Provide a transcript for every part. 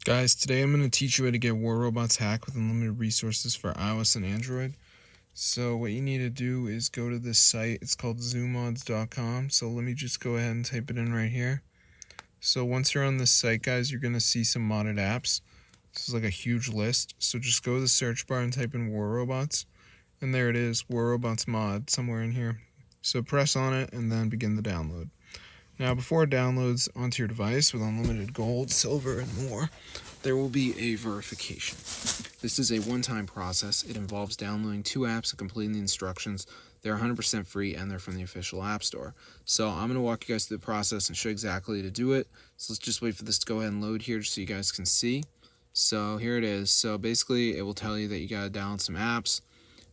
Guys, today I'm going to teach you how to get War Robots Hack with unlimited resources for iOS and Android. So what you need to do is go to this site. It's called zoomods.com. So let me just go ahead and type it in right here. So once you're on this site, guys, you're going to see some modded apps. This is like a huge list. So just go to the search bar and type in War Robots. And there it is, War Robots mod, somewhere in here. So press on it and then begin the download. Now, before it downloads onto your device with unlimited gold, silver, and more, there will be a verification. This is a one-time process. It involves downloading 2 apps and completing the instructions. They're 100% free and they're from the official App Store. So I'm going to walk you guys through the process and show exactly how to do it. So let's just wait for this to go ahead and load here just so you guys can see. So here it is. So basically it will tell you that you got to download some apps.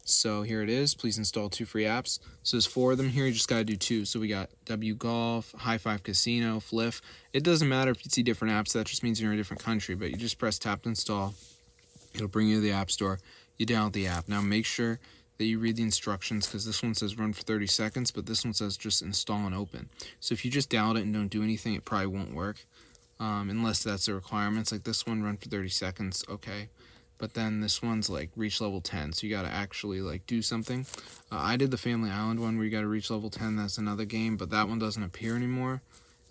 So here it is. Please install 2 free apps. So there's 4 of them here. You just got to do 2. So we got W Golf, High Five Casino, Fliff. It doesn't matter if you see different apps. That just means you're in a different country. But you just press tap to install. It'll bring you to the App Store. You download the app. Now make sure that you read the instructions because this one says run for 30 seconds, but this one says just install and open. So if you just download it and don't do anything, it probably won't work unless that's the requirements. Like this one, run for 30 seconds, okay. But then this one's like reach level 10, so you got to actually like do something. I did the Family Island one where you got to reach level 10. That's another game, but that one doesn't appear anymore,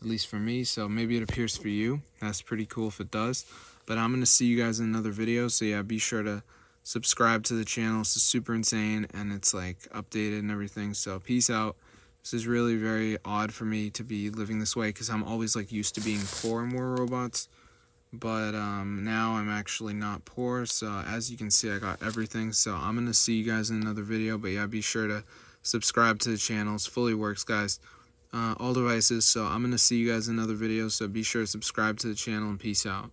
at least for me. So maybe it appears for you. That's pretty cool if it does. But I'm going to see you guys in another video. So yeah, be sure to subscribe to the channel. This is super insane and it's like updated and everything. So peace out. This is really very odd for me to be living this way because I'm always like used to being poor in War Robots. But now I'm actually not poor, so as you can see I got everything. So I'm gonna see you guys in another video, but yeah, be sure to subscribe to the channel. It fully works, guys, all devices. So I'm gonna see you guys in another video, so be sure to subscribe to the channel and peace out.